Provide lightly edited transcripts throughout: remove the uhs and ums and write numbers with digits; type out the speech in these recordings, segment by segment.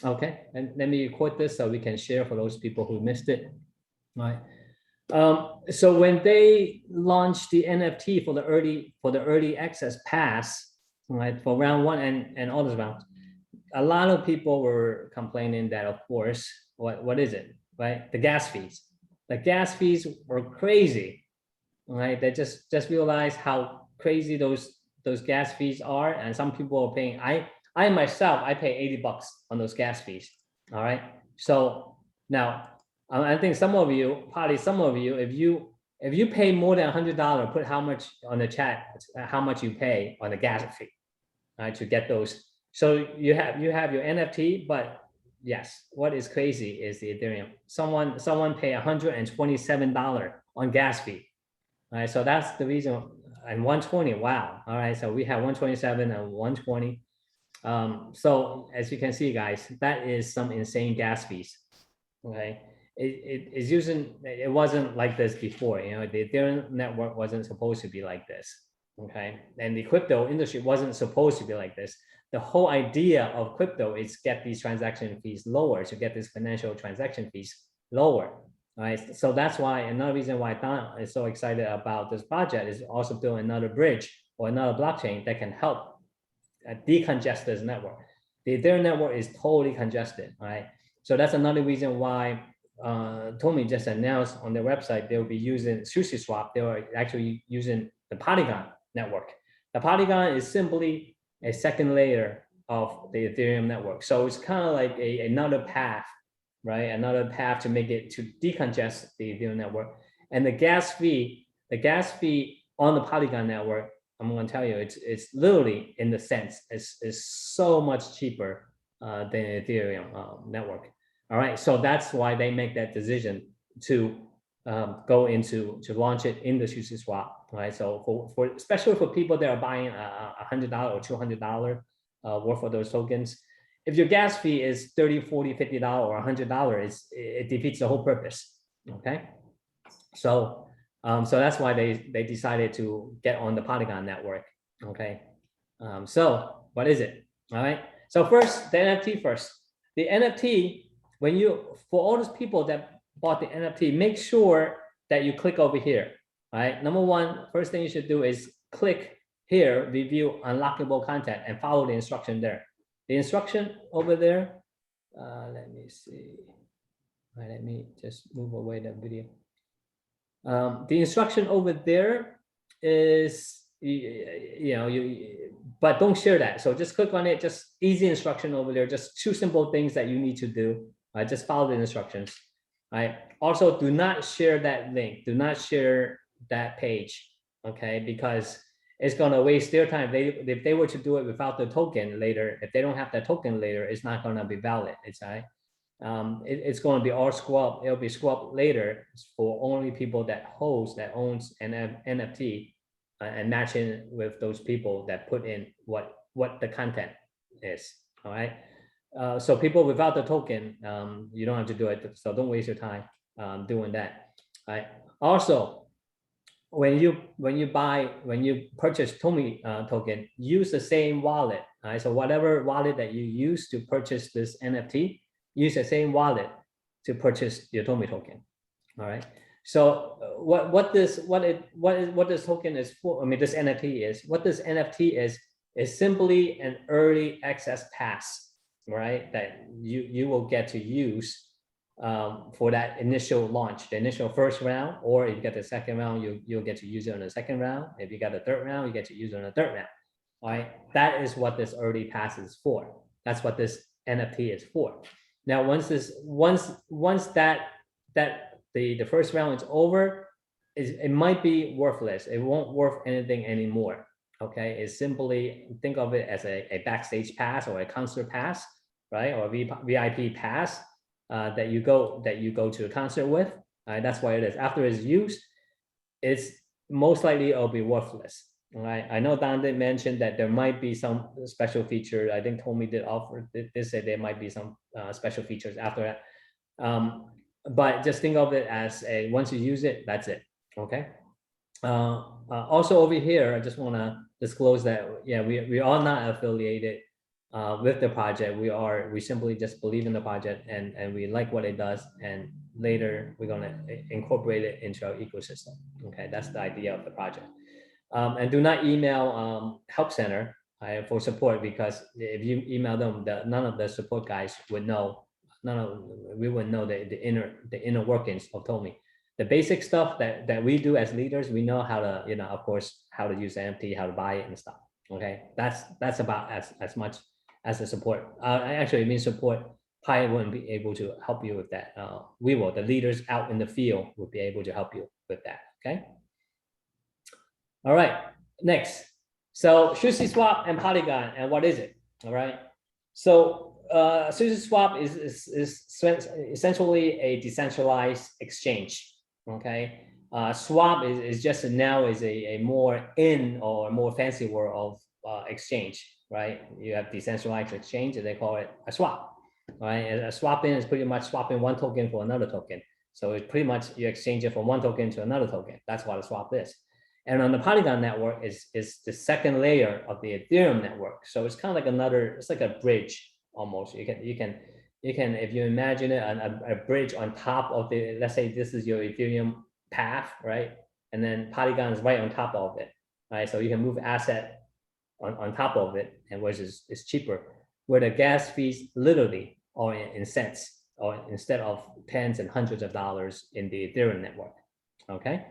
Okay, and let me quote this so we can share for those people who missed it. Right. So when they launched the NFT for the early access pass, right, for round one and all those rounds, a lot of people were complaining that, of course, what is it, right? The gas fees. The gas fees were crazy, right? They just realized how crazy those gas fees are, and some people are paying. I myself, I pay $80 on those gas fees. All right. So now I think some of you, if you pay more than $100, put how much on the chat, how much you pay on the gas fee, right, to get those. So you have your NFT, but yes, what is crazy is the Ethereum. Someone pay $127 on gas fee. All right, so that's the reason. And 120, wow. All right, so we have 127 and 120. So as you can see, guys, that is some insane gas fees. Okay, it wasn't like this before. You know, the Ethereum network wasn't supposed to be like this. Okay, and the crypto industry wasn't supposed to be like this. The whole idea of crypto is get these transaction fees lower, to get these financial transaction fees lower. All right, so that's why another reason why Don is so excited about this project is also build another bridge or another blockchain that can help decongest this network. The Ethereum network is totally congested, right? So that's another reason why Tomi just announced on their website they'll be using SushiSwap. They were actually using the Polygon network. The Polygon is simply a second layer of the Ethereum network. So it's kind of like another path, right? Another path to make it to decongest the Ethereum network. And the gas fee on the Polygon network, I'm going to tell you, it's literally, in the sense, is so much cheaper than Ethereum network. All right, so that's why they make that decision to go into to launch it in the SushiSwap. Right, so for especially for people that are buying $100 or $200 worth of those tokens, if your gas fee is $30, $40, $50 or $100, it defeats the whole purpose. Okay, so that's why they decided to get on the Polygon network. Okay, so what is it? All right, so first the NFT first. The NFT, when for all those people that bought the NFT, make sure that you click over here. All right, number one, first thing you should do is click here, review unlockable content, and follow the instruction there. The instruction over there, let me see. All right, let me just move away that video. The instruction over there is, but don't share that. So just click on it, just easy instruction over there, just two simple things that you need to do. Just follow the instructions. Right. Also, do not share that link. Do not share that page. Okay, because it's going to waste their time. If they were to do it without the token later, if they don't have that token later, it's not going to be valid. It's right. It's going to be all scrubbed. It'll be scrubbed later for only people that owns an NFT and matching with those people that put in what the content is. All right. So people without the token, you don't have to do it. So don't waste your time doing that. All right. Also, when you purchase Tomi token, use the same wallet. All right. So whatever wallet that you use to purchase this NFT, use the same wallet to purchase your Tomi token. All right. So what this token is for? I mean, this NFT is. What this NFT is simply an early access pass, right? That you will get to use for that initial launch, the initial first round, or if you get the second round, you'll get to use it on the second round. If you got the third round, you get to use it on the third round. All right, that is what this early pass is for. That's what this NFT is for. Now, once that the first round is over, it might be worthless. It won't worth anything anymore. Okay, it's simply, think of it as a backstage pass or a concert pass, right? Or VIP pass that you go to a concert with. That's what it is. After it's used, it's most likely it'll be worthless. All right. I know Don did mention that there might be some special features. I think Tomi did offer. They said there might be some special features after that. But just think of it as once you use it, that's it. Okay. Also over here, I just want to disclose that we are not affiliated with the project. We simply just believe in the project and we like what it does, and later we're going to incorporate it into our ecosystem. Okay, that's the idea of the project. And do not email help center for support, because if you email them, none of the support guys would know. We wouldn't know the inner workings of Tomi. The basic stuff that we do as leaders, we know how to, of course, how to use NFT, how to buy it and stuff. Okay, that's about as much as the support. Actually, it means support. Pi wouldn't be able to help you with that. We will. The leaders out in the field will be able to help you with that. Okay. All right. Next. So SushiSwap and Polygon, and what is it? All right. So SushiSwap is essentially a decentralized exchange. Okay. Swap is just now is a more more fancy word of exchange, right? You have decentralized exchange, and they call it a swap, right? And a swapping is pretty much swapping one token for another token. So it's pretty much you exchange it from one token to another token. That's what a swap is. And on the Polygon network is the second layer of the Ethereum network. So it's kind of like it's like a bridge almost. You can if you imagine it, a bridge on top of let's say this is your Ethereum path, right? And then Polygon is right on top of it, right? So you can move asset on top of it, and which is cheaper, where the gas fees literally are in cents, or instead of tens and hundreds of dollars in the Ethereum network. Okay,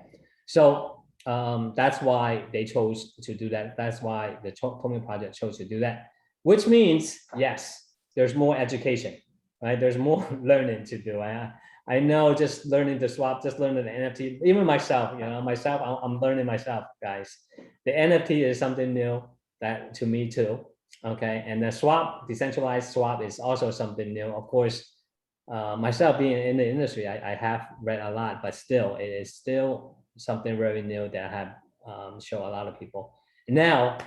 so that's why they chose to do that. That's why the Tomi project chose to do that, which means, yes, there's more education, right? There's more learning to do. I know just learning to swap, just learning the NFT, even myself, I'm learning myself, guys. The NFT is something new that to me too. Okay, and the swap, decentralized swap, is also something new. Of course, myself being in the industry, I have read a lot, but still, it is still something very new that I have shown a lot of people. Now,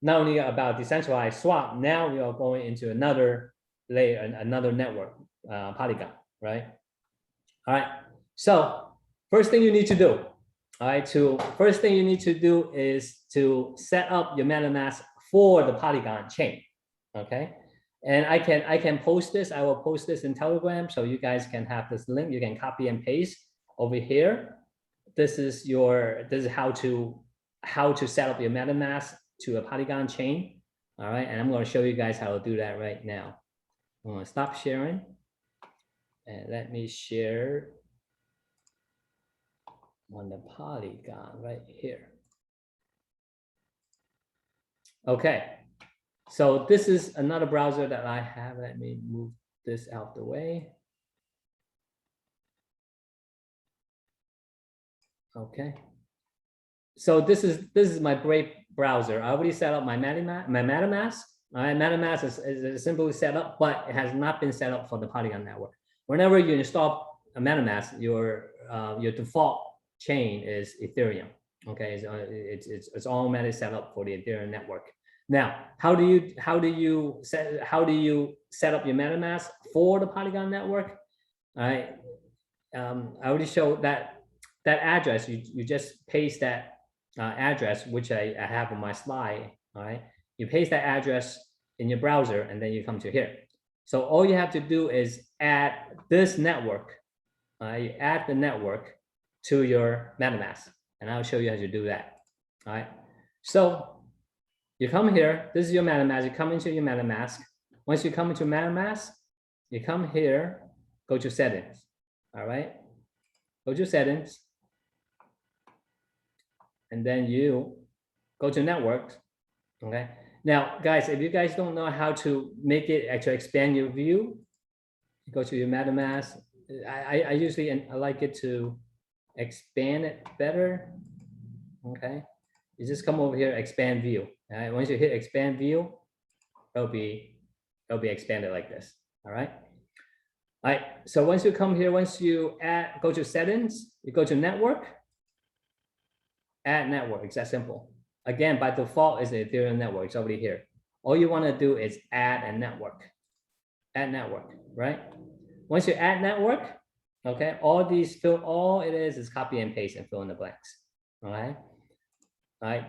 not only about decentralized swap, now we are going into another layer, another network, Polygon, right? All right. So first thing you need to do, all right, first thing you need to do is to set up your MetaMask for the Polygon chain. Okay. And I can post this. I will post this in Telegram, so you guys can have this link. You can copy and paste over here. This is how to set up your MetaMask to a Polygon chain. All right, and I'm going to show you guys how to do that right now. I'm going to stop sharing, and let me share on the Polygon right here. Okay, so this is another browser that I have. Let me move this out the way. Okay, so this is my Brave browser. I already set up my MetaMask. All right, MetaMask is simply set up, but it has not been set up for the Polygon network. Whenever you install a MetaMask, your default chain is Ethereum. Okay, it's automatically set up for the Ethereum network. Now, how do you set up your MetaMask for the Polygon network? All right, I already showed that address. You just paste that address, which I have on my slide. All right, you paste that address in your browser, and then you come to here. So all you have to do is add this network. You add the network to your MetaMask, and I'll show you how to do that. All right, so you come here. This is your MetaMask. You come into your MetaMask. Once you come into MetaMask, you come here, go to settings. All right, go to settings, and then you go to networks. Okay, now guys, if you guys don't know how to make it actually expand your view, you go to your MetaMask. I usually I like it to expand it better. Okay, you just come over here, expand view. All right, once you hit expand view, it'll be expanded like this. All right. All right, so once you come here, once you go to settings, you go to network, add network. It's that simple. Again, by default, it's the Ethereum network. It's already here. All you want to do is add a network. Add network, right? Once you add network, okay, all it is copy and paste and fill in the blanks. All right. All right.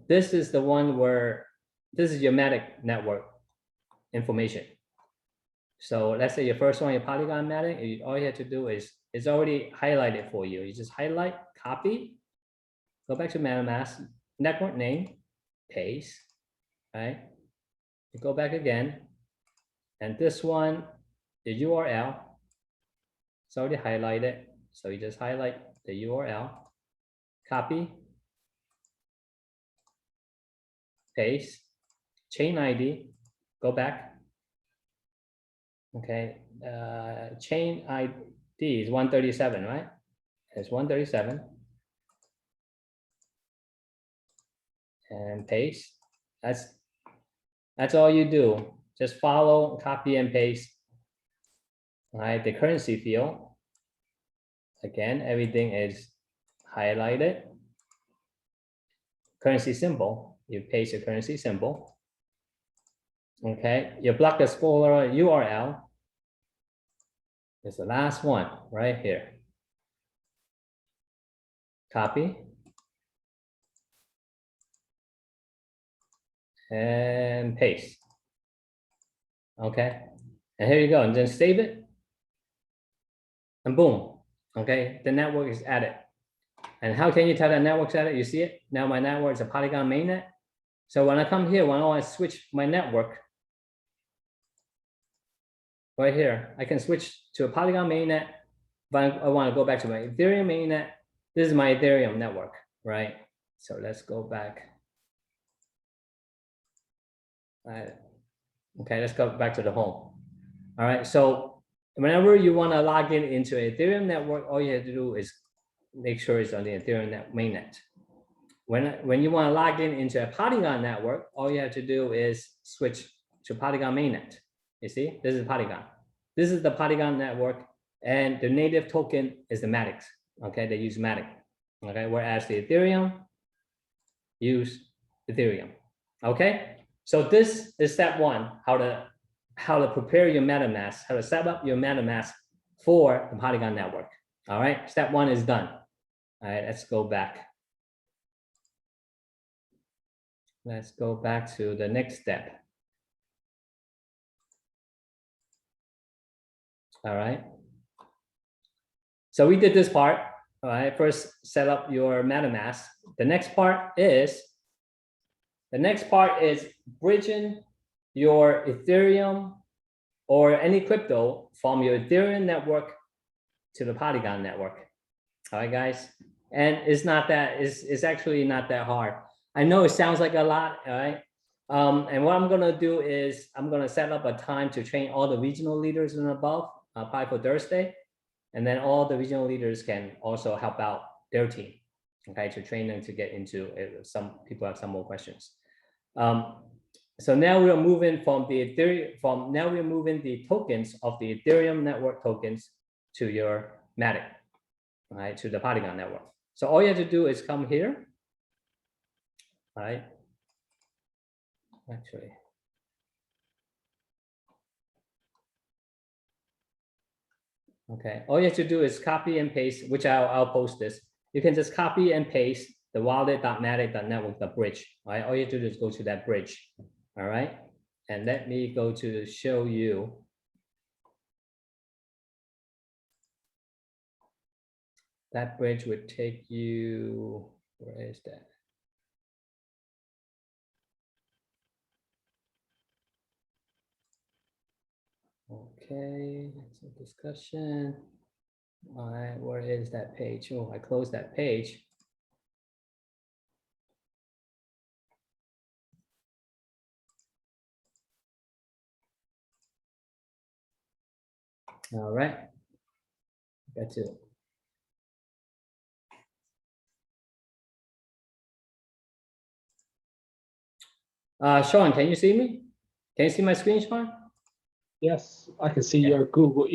This is the one where this is your Matic network. information. So let's say your first one, your Polygon Matic, all you have to do is, it's already highlighted for you. You just highlight, copy, go back to Metamask, network name, paste, right? You go back again, and this one, the URL, it's already highlighted. So you just highlight the URL, copy, paste, chain ID, go back. Okay, chain ID is 137, right? It's 137. And paste. That's all you do. Just follow, copy and paste. All right, the currency field. Again, everything is highlighted. Currency symbol, you paste your currency symbol. Okay, your block explorer URL is the last one right here. Copy. And paste. Okay, and here you go, and then save it. And boom, okay, the network is added. And how can you tell that network's added? You see it? Now my network is a Polygon mainnet. So when I come here, when I want to switch my network, right here, I can switch to a Polygon mainnet. But I want to go back to my Ethereum mainnet. This is my Ethereum network, right? So let's go back. Okay, let's go back to the home. All right, so whenever you want to log in into an Ethereum network, all you have to do is make sure it's on the Ethereum mainnet. When you want to log in into a Polygon network, all you have to do is switch to Polygon mainnet. You see, this is Polygon. This is the Polygon network, and the native token is the Matic. Okay, they use Matic. Okay, whereas the Ethereum use Ethereum. Okay. So this is step one, how to prepare your MetaMask, how to set up your MetaMask for the Polygon network. All right, step one is done. All right, let's go back. Let's go back to the next step. All right. So we did this part. All right, first set up your MetaMask. The next part is bridging your Ethereum or any crypto from your Ethereum network to the Polygon network. All right, guys. And it's actually not that hard. I know it sounds like a lot, all right? And what I'm gonna do is I'm gonna set up a time to train all the regional leaders and above, probably for Thursday. And then all the regional leaders can also help out their team, okay, to train them to get into it. Some people have some more questions. So now we are moving from the Ethereum, now we're moving the tokens of the Ethereum network tokens to your Matic, right, to the Polygon network. So all you have to do is come here, right? Actually, okay, all you have to do is copy and paste, which I'll post this. You can just copy and paste the wallet.matic.network.bridge, right? All you have to do is go to that bridge, all right? And let me go to show you. That bridge would take you, where is that? Okay, so discussion. All right, where is that page? Oh, I closed that page. All right, got to. Sean, can you see me? Can you see my screen, Sean? Yes, I can see your Google.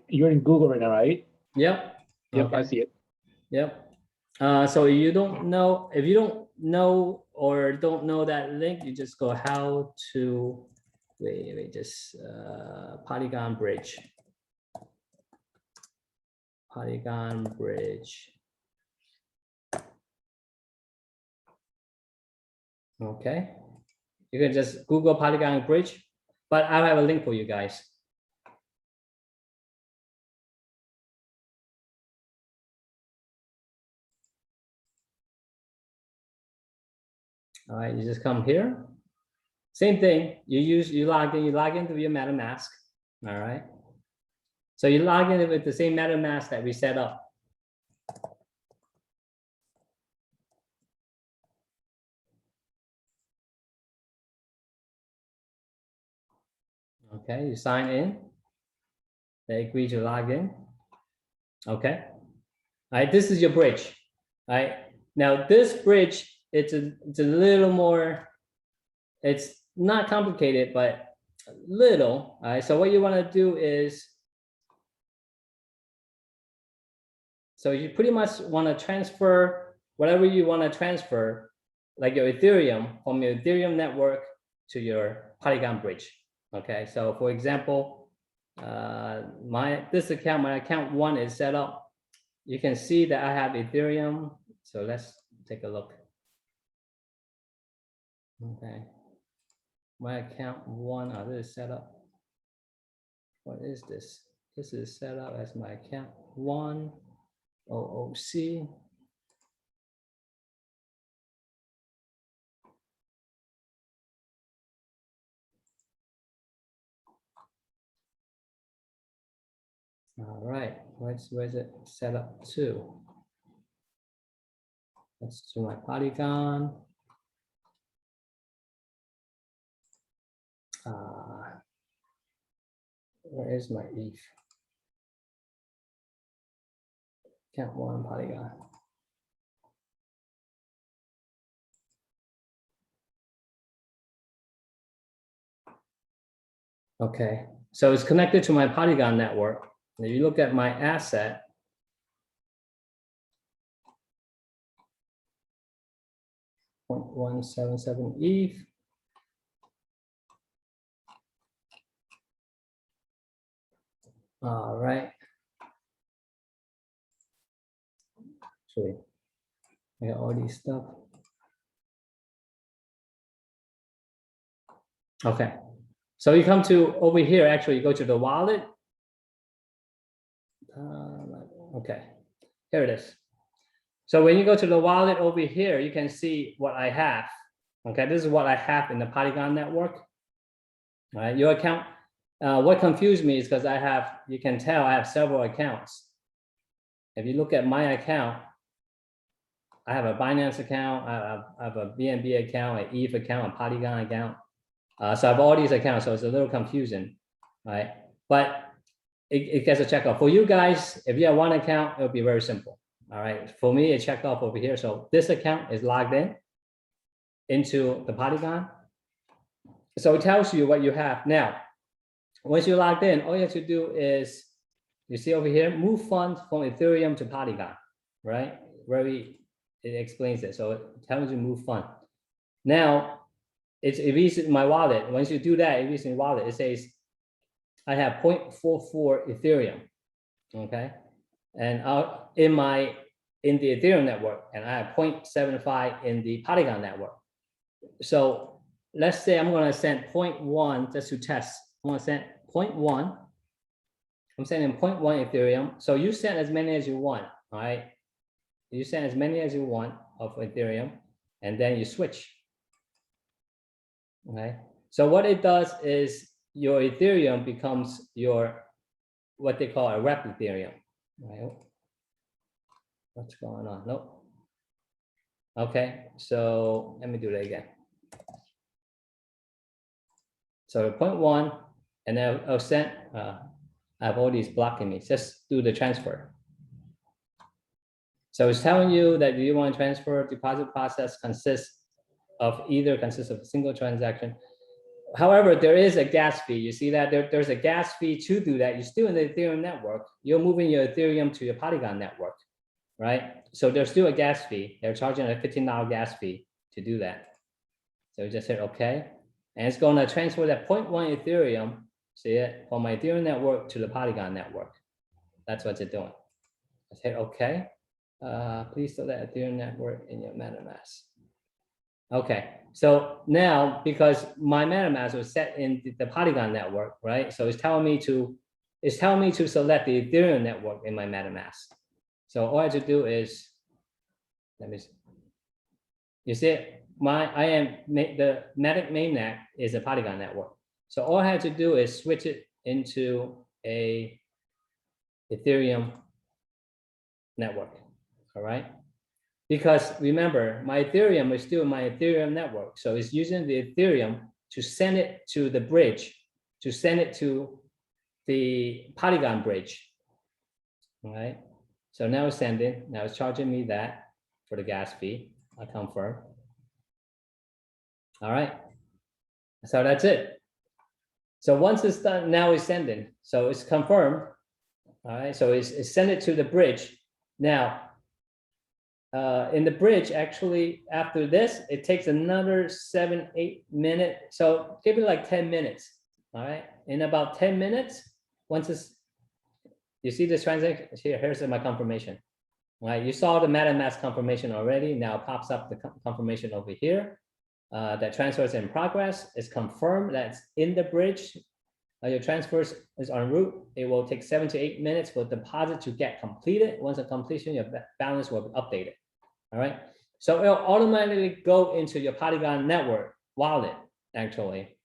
You're in Google right now, right? Yep. Yep, Okay. I see it. Yep. So you don't know, if you don't know or don't know that link, you just go how to, wait, just Polygon bridge. Polygon bridge. Okay. You can just Google Polygon bridge. but I'll have a link for you guys. All right, you just come here. Same thing. You log into your MetaMask. All right. So you log in with the same MetaMask that we set up. Okay, you sign in. They agree to log in. Okay. All right, this is your bridge. All right. Now this bridge, it's a little more, it's not complicated, but a little. All right. So what you want to do is, so you pretty much want to transfer whatever you want to transfer, like your Ethereum, from your Ethereum network to your Polygon bridge. Okay. So for example, my account 1 is set up. You can see that I have Ethereum. So let's take a look. Okay. My account 1, this is set up. What is this? This is set up as my account 1, OOC. All right, where's it set up to? That's to my Polygon. Where is my ETH? Account 1 Polygon. Okay, so it's connected to my Polygon network. If you look at my asset, .177 ETH. All right. Actually, I got all these stuff. Okay. So you come to over here, actually you go to the wallet. Okay, here it is. So when you go to the wallet over here, you can see what I have. Okay, this is what I have in the Polygon network. All right, your account, what confused me is because you can tell I have several accounts. If you look at my account, I have a Binance account, I have a BNB account, an ETH account, a Polygon account. So I have all these accounts, so it's a little confusing, right? But it gets a check off. For you guys, if you have one account, it'll be very simple. All right. For me, it checked off over here. So this account is logged into the Polygon. So it tells you what you have. Now, once you're logged in, all you have to do is, you see over here, move funds from Ethereum to Polygon, right? It explains it. So it tells you move fund. Now, it reads in my wallet. Once you do that, it reads in your wallet. It says, I have 0.44 Ethereum, okay? And in the Ethereum network, and I have 0.75 in the Polygon network. So let's say I'm gonna send 0.1 just to test. I'm gonna send 0.1. I'm sending 0.1 Ethereum. So you send as many as you want, all right? You send as many as you want of Ethereum, and then you switch, okay? So what it does is your Ethereum becomes your, what they call a rep Ethereum, right? What's going on? Nope. Okay, so let me do that again. So 0.1, and then I'll send, I have all these blocking me, just do the transfer. So it's telling you that you want to transfer, deposit process consists of a single transaction. However, there is a gas fee. You see that there's a gas fee to do that. You're still in the Ethereum network. You're moving your Ethereum to your Polygon network, right? So there's still a gas fee. They're charging a $15 gas fee to do that. So you just hit OK. And it's going to transfer that 0.1 Ethereum, see it, from my Ethereum network to the Polygon network. That's what it's doing. Let's hit OK. Please store that Ethereum network in your MetaMask. Okay, so now because my MetaMask was set in the Polygon network, right? So it's telling me to select the Ethereum network in my MetaMask. So all I have to do is, let me see. You see, the mainnet is a Polygon network. So all I have to do is switch it into a Ethereum network, all right? Because remember, my Ethereum is still my Ethereum network. So it's using the Ethereum to send it to the bridge, to send it to the Polygon bridge, all right? So now it's sending, now it's charging me that for the gas fee. I confirm. All right, so that's it. So once it's done, now it's sending. So it's confirmed. All right, so it's send it to the bridge. Now, in the bridge, actually, after this, it takes another 7-8 minutes. So give it like 10 minutes. All right, in about 10 minutes, once it's, you see this transaction here, here's my confirmation. All right, you saw the MetaMask confirmation already. Now it pops up the confirmation over here. That transfer is in progress. It's confirmed that's in the bridge. Your transfer is en route. It will take 7 to 8 minutes for the deposit to get completed. Once the completion, your balance will be updated. All right. So it'll automatically go into your Polygon network wallet, actually.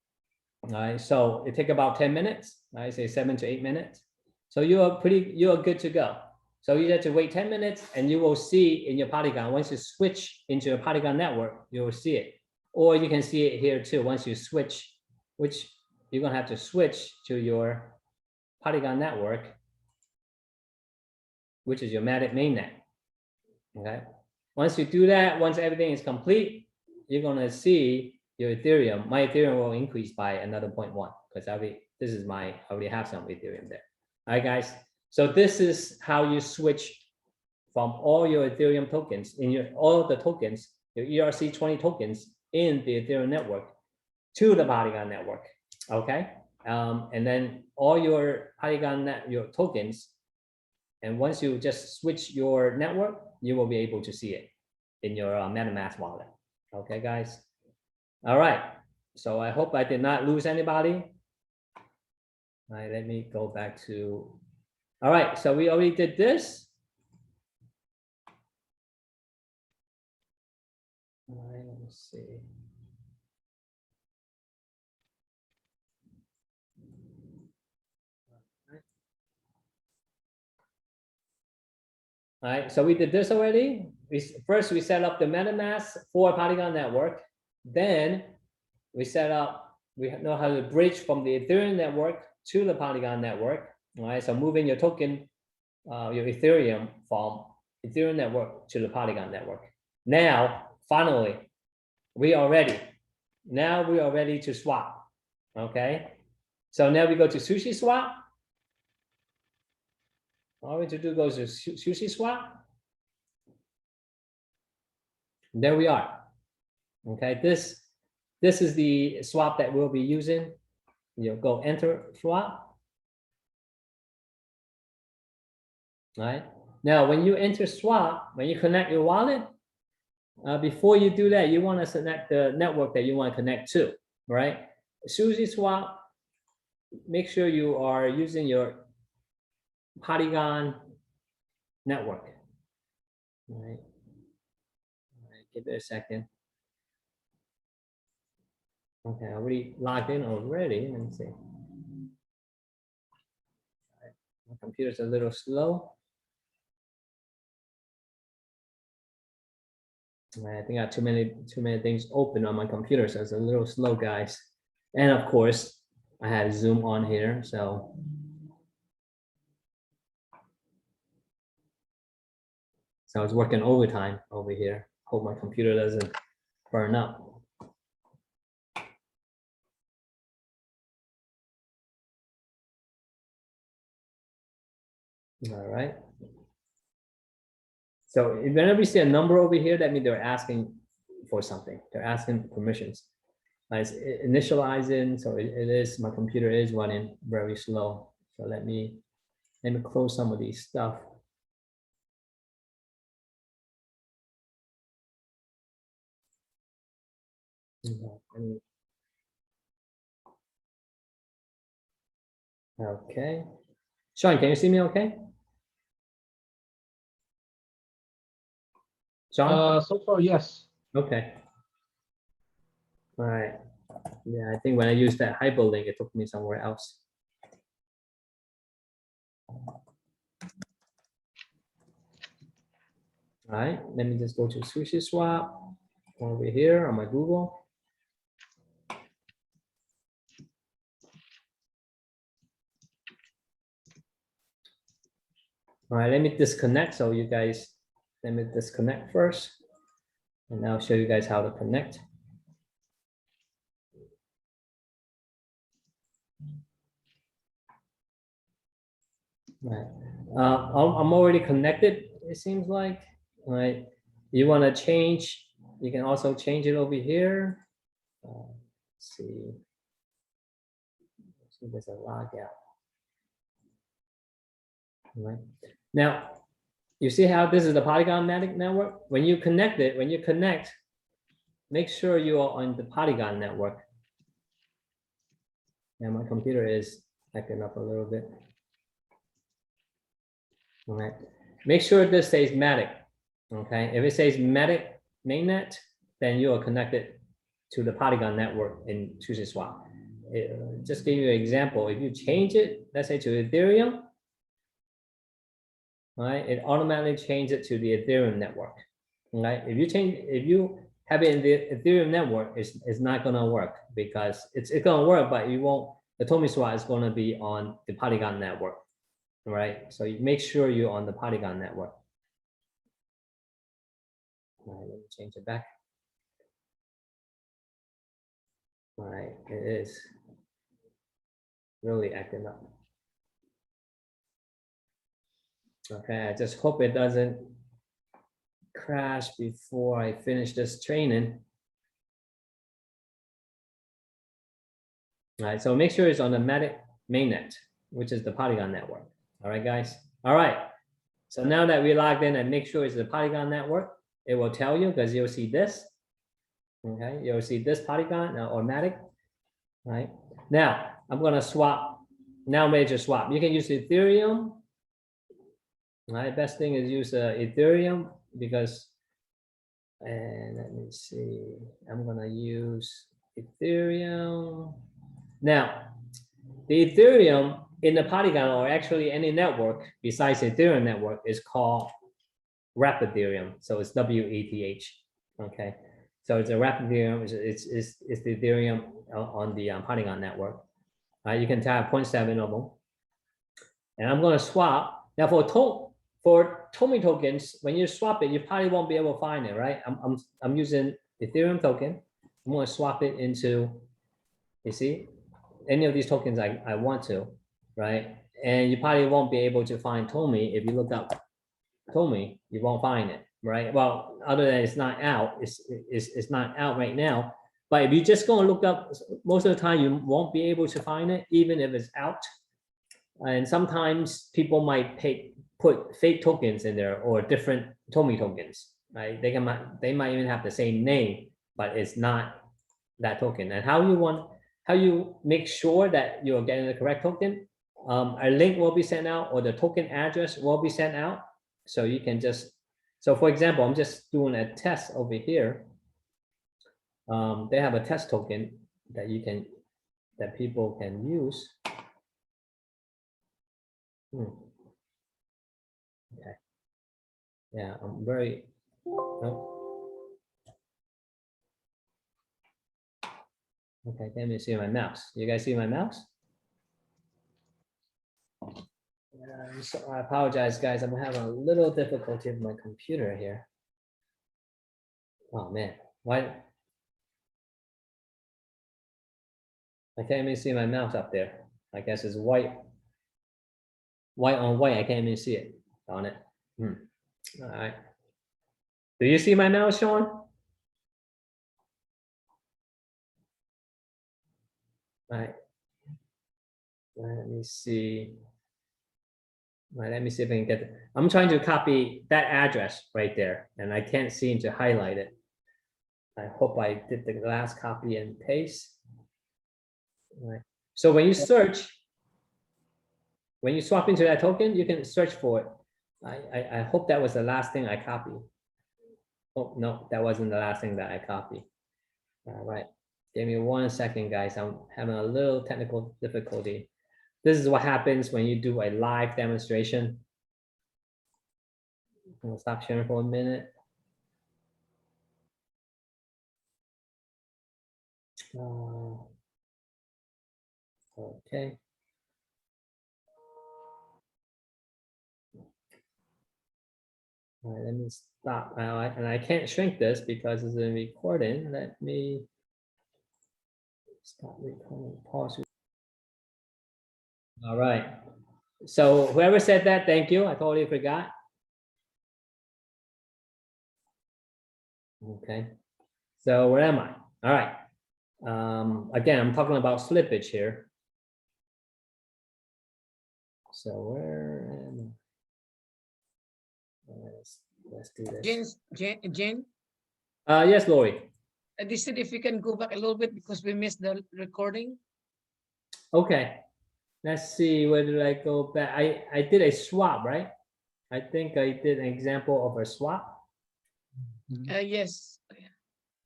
All right. So it take about 10 minutes. I say 7 to 8 minutes. So you're good to go. So you have to wait 10 minutes and you will see in your Polygon, once you switch into your Polygon network, you will see it. Or you can see it here too. Once you switch, which you're gonna have to switch to your Polygon network, which is your mainnet. Okay. Once you do that, once everything is complete, you're gonna see your Ethereum. My Ethereum will increase by another 0.1 because I already have some Ethereum there. All right, guys. So this is how you switch from all your Ethereum tokens all the tokens, your ERC20 tokens in the Ethereum network to the Polygon network. Okay, and then all your Polygon your tokens, and once you just switch your network, you will be able to see it in your MetaMask wallet. Okay, guys. All right. So I hope I did not lose anybody. All right, let me go back to. All right, so we already did this. All right, let me see. All right, so we did this already. First, we set up the MetaMask for Polygon network. Then we know how to bridge from the Ethereum network to the Polygon network. All right, so moving your token, your Ethereum from Ethereum network to the Polygon network. Now, finally, we are ready. Now we are ready to swap. Okay, so now we go to Sushi Swap. All we have to do goes to Sushi Swap. There we are. Okay, this is the swap that we'll be using. You'll go enter swap. All right. Now, when you enter swap, when you connect your wallet, before you do that, you want to select the network that you want to connect to, right? Sushi Swap, make sure you are using your Polygon network. All right. All right, give it a second. Okay, I already logged in already. Let me see. All right. My computer's a little slow. I think I have too many things open on my computer, so it's a little slow, guys. And of course, I had Zoom on here, so I was working overtime over here. Hope my computer doesn't burn up. All right. So whenever you see a number over here, that means they're asking for something. They're asking permissions. It's initializing, so it is. My computer is running very slow. So let me close some of these stuff. Okay. Sean, can you see me okay? Sean? So far, yes. Okay. All right. Yeah, I think when I used that hyperlink, it took me somewhere else. All right, let me just go to sushi swap over here on my Google. All right, let me disconnect. So you guys, let me disconnect first, and I'll show you guys how to connect. Right. I'm already connected, it seems like. Right. You want to change, you can also change it over here. Let's see. So there's a logout. Right. Now, you see how this is the Polygon network? When you connect it, when you connect, make sure you are on the Polygon network. And my computer is acting up a little bit. All right. Make sure this says Matic. Okay. If it says Matic mainnet, then you are connected to the Polygon network in SushiSwap. Just give you an example. If you change it, let's say to Ethereum, right? It automatically changes it to the Ethereum network. Right? If you have it in the Ethereum network, it's not gonna work because it's gonna work, but you won't. The Tomi swap is gonna be on the Polygon network. Right, so you make sure you're on the Polygon network. All right, let me change it back. All right, it is really acting up. Okay, I just hope it doesn't crash before I finish this training. All right, so make sure it's on the Matic mainnet, which is the Polygon network. All right, guys. All right. So now that we logged in and make sure it's the Polygon network, it will tell you because you'll see this. Okay, you'll see this Polygon or Matic. Right now, I'm going to swap. Now, major swap. You can use Ethereum. Right, best thing is use Ethereum because, and let me see. I'm going to use Ethereum. Now, the Ethereum in the Polygon or actually any network besides Ethereum network is called Rapid Ethereum. So it's WETH. Okay. So it's a Rapid Ethereum. It's the Ethereum on the Polygon network. You can type 0.7 of them. And I'm going to swap. Now for Tomi tokens, when you swap it, you probably won't be able to find it, right? I'm using Ethereum token. I'm going to swap it into, you see, any of these tokens I want to, right? And you probably won't be able to find Tomi. If you look up Tomi, you won't find it, right? Well, other than it's not out, it's not out right now. But if you're just going to look up, most of the time you won't be able to find it, even if it's out. And sometimes people might put fake tokens in there or different Tomi tokens, right? They might even have the same name, but it's not that token. And how you make sure that you're getting the correct token? A link will be sent out or the token address will be sent out. So you can just, so for example, I'm just doing a test over here. They have a test token that people can use. Okay. Yeah, I'm very, okay, let me see my mouse. You guys see my mouse? So I apologize, guys. I'm having a little difficulty with my computer here. Oh man, why? I can't even see my mouse up there. I guess it's white on white. I can't even see it on it. All right. Do you see my mouse, Sean? All right. Let me see. All right, let me see if I can get it. I'm trying to copy that address right there, and I can't seem to highlight it. I hope I did the last copy and paste. All right. So when you search, when you swap into that token, you can search for it. I hope that was the last thing I copied. Oh, no, that wasn't the last thing that I copied. All right. Give me 1 second, guys. I'm having a little technical difficulty. This is what happens when you do a live demonstration. I'll stop sharing for a minute. Okay. All right, let me stop now. And I can't shrink this because it's a recording. Let me stop recording. Pause. All right. So whoever said that, thank you. I totally forgot. Okay. So where am I? All right. Again, I'm talking about slippage here. So where am I? Let's do this. Jen, Yes, Lori. they said if we can go back a little bit because we missed the recording. Okay. Let's see, where did I go back? I did a swap, right? I think I did an example of a swap. Yes.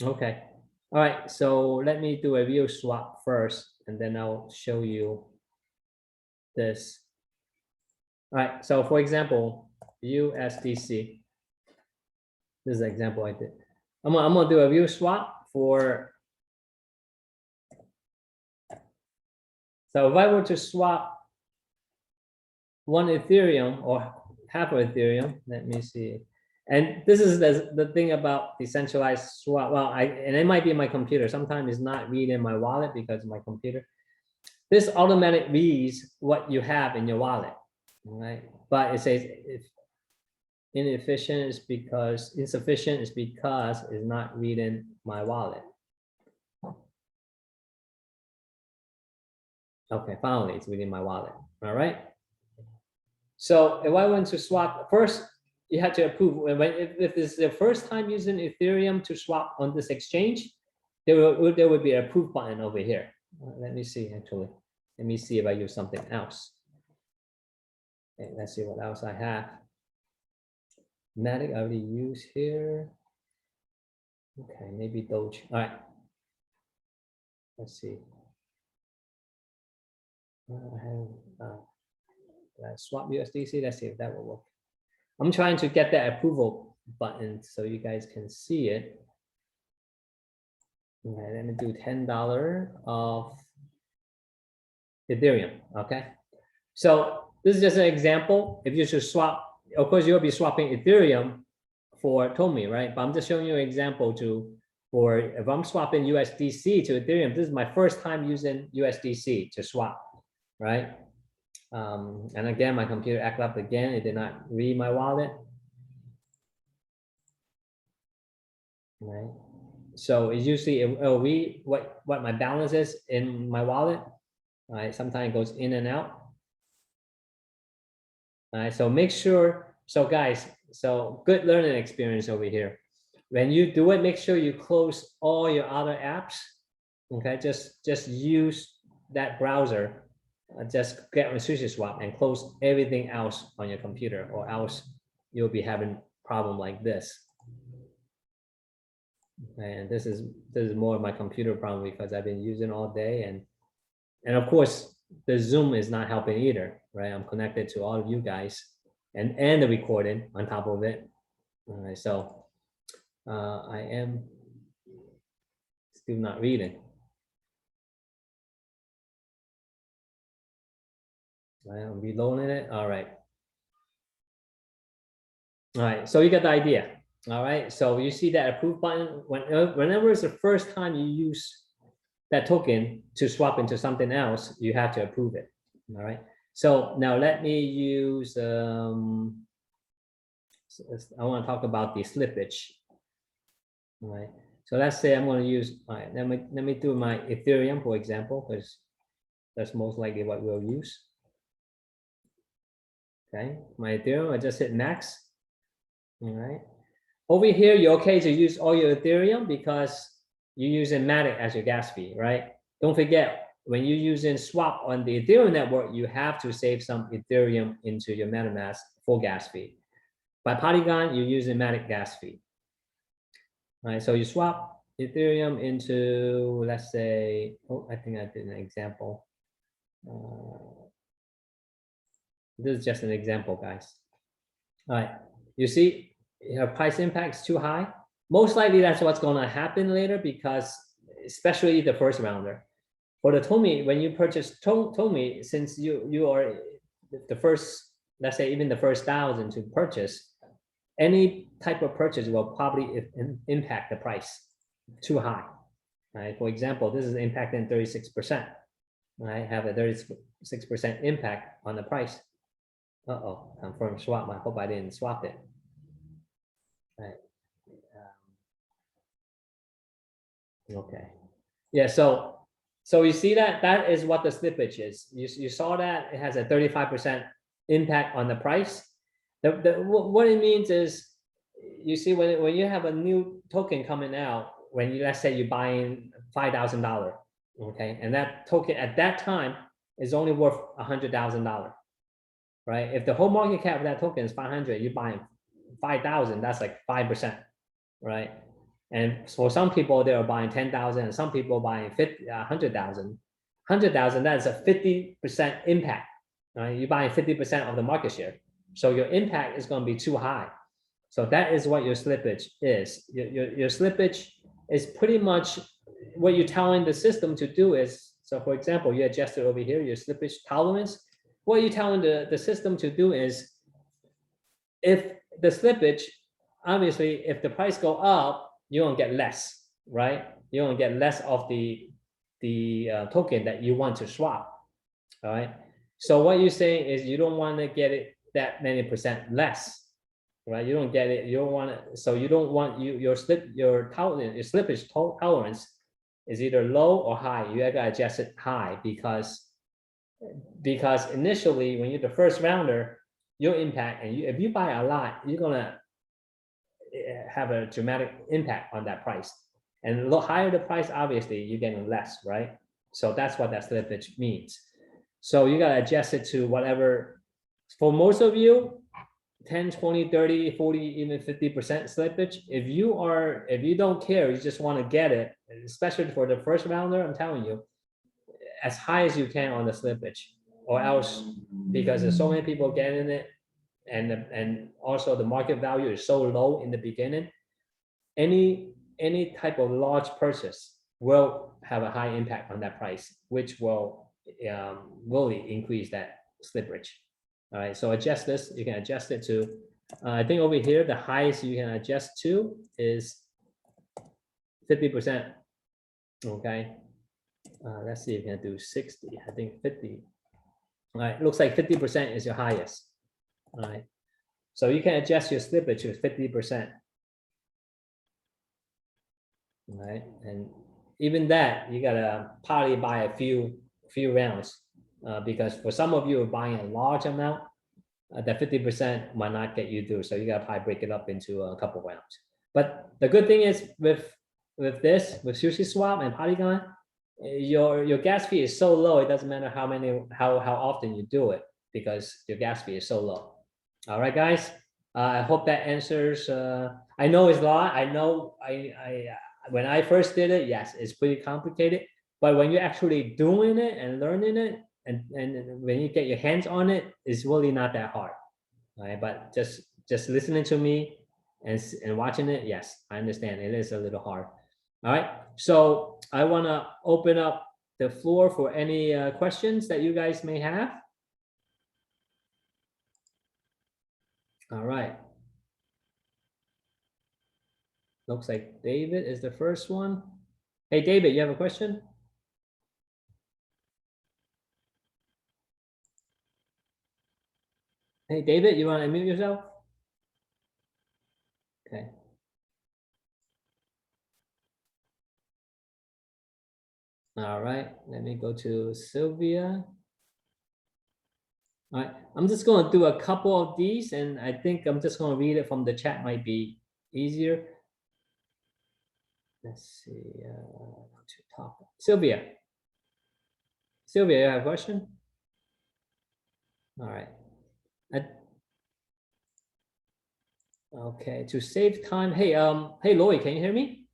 Okay. All right. So let me do a real swap first, and then I'll show you this. All right. So for example, USDC. This is an example I did. I'm gonna do a real swap for. So if I were to swap 1 Ethereum or half of Ethereum, let me see. And this is the thing about decentralized swap. Well, and it might be my computer. Sometimes it's not reading my wallet because of my computer. This automatic reads what you have in your wallet, right? But it says if insufficient is because it's not reading my wallet. Okay, finally it's reading my wallet. All right. So if I want to swap, first you have to approve. If this is the first time using Ethereum to swap on this exchange, there will be an approve button over here. Let me see, actually. Let me see if I use something else. Okay, let's see what else I have. Matic I already use here. Okay, maybe Doge. All right. Let's see. I have swap USDC. Let's see if that will work. I'm trying to get that approval button so you guys can see it. Okay, let me do $10 of Ethereum. Okay, so this is just an example. If you should swap, of course you'll be swapping Ethereum for Tomi, right? But I'm just showing you an example for if I'm swapping USDC to Ethereum. This is my first time using USDC to swap, right? And again, my computer acted up again. It did not read my wallet. Right. So it's usually it'll read what my balance is in my wallet. All right. Sometimes it goes in and out. All right. So make sure. So guys, so good learning experience over here. When you do it, make sure you close all your other apps. Okay. Just use that browser. Just get on SushiSwap and close everything else on your computer, or else you'll be having problem like this. And this is more of my computer problem because I've been using all day, and of course the Zoom is not helping either, right? I'm connected to all of you guys and the recording on top of it. All right, so I am still not reading. I'm reloading it. All right. All right, so you get the idea. All right, so you see that approve button. Whenever it's the first time you use that token to swap into something else, you have to approve it. All right, so now let me use, I want to talk about the slippage. All right, so let's say I'm going to use, all right, let me do my Ethereum, for example, because that's most likely what we'll use. Okay, my Ethereum, I just hit max. All right, over here, you're okay to use all your Ethereum because you're using Matic as your gas fee, right? Don't forget, when you're using swap on the Ethereum network, you have to save some Ethereum into your MetaMask for gas fee. By Polygon, you're using Matic gas fee. All right, so you swap Ethereum into, let's say, oh, I think I did an example. This is just an example, guys. All right, you see, you have price impacts too high. Most likely that's what's going to happen later, because especially the first rounder. For the Tomi, when you purchase Tomi, since you are the first, let's say even the first 1,000 to purchase, any type of purchase will probably impact the price too high. Right? For example, this is impacting 36%. Right? Have a 36% impact on the price. Uh-oh, confirm swap. I hope I didn't swap it. Right. Okay. Yeah, so you see that is what the slippage is. You saw that it has a 35% impact on the price. What it means is, you see, when you have a new token coming out, when you, let's say you're buying $5,000, okay, and that token at that time is only worth $100,000, right? If the whole market cap of that token is 500, you're buying 5,000, that's like 5%, right? And for some people, they are buying 10,000, and some people buying 100,000. 100,000, that's a 50% impact, right? You're buying 50% of the market share. So your impact is going to be too high. So that is what your slippage is. Your slippage is pretty much what you're telling the system to do is, so for example, you adjusted over here, your slippage tolerance. What you're telling the system to do is, if the slippage, obviously, if the price go up, you don't get less, right? You don't get less of the token that you want to swap, all right? So what you're saying is you don't want to get it that many percent less, right? You don't get it. You don't want it. So you don't want your slippage tolerance is either low or high. You gotta adjust it high, because initially when you're the first rounder, your impact, and if you buy a lot, you're gonna have a dramatic impact on that price. And the higher the price, obviously, you're getting less, right? So that's what that slippage means. So you gotta adjust it to whatever. For most of you, 10, 20, 30, 40, even 50% slippage. If you don't care, you just want to get it, especially for the first rounder, I'm telling you, as high as you can on the slippage, or else, because there's so many people getting it, and also the market value is so low in the beginning, any type of large purchase will have a high impact on that price, which will really increase that slippage. All right, so adjust this. You can adjust it to, I think over here, the highest you can adjust to is 50%. Okay, let's see if you can do 60. I think 50. All right, looks like 50% is your highest. All right, so you can adjust your slippage to 50%. All right, and even that, you gotta probably buy a few rounds, because for some of you are buying a large amount, that 50% might not get you through. So you gotta probably break it up into a couple rounds. But the good thing is with SushiSwap and Polygon, your gas fee is so low, it doesn't matter how often you do it, because your gas fee is so low. All right, guys. I hope that answers. I know it's a lot. I know when I first did it, yes, it's pretty complicated. But when you're actually doing it and learning it, and when you get your hands on it, it's really not that hard. All right, but just listening to me and watching it, yes, I understand it is a little hard. All right, so I want to open up the floor for any questions that you guys may have. All right. Looks like David is the first one. Hey, David, you have a question? Hey, David, you want to unmute yourself? Okay. All right, let me go to Sylvia. All right, I'm just going to do a couple of these, and I think I'm just going to read it from the chat, might be easier. Let's see, to top. Sylvia, you have a question? All right. Okay, to save time. Hey, hey, Lloyd, can you hear me?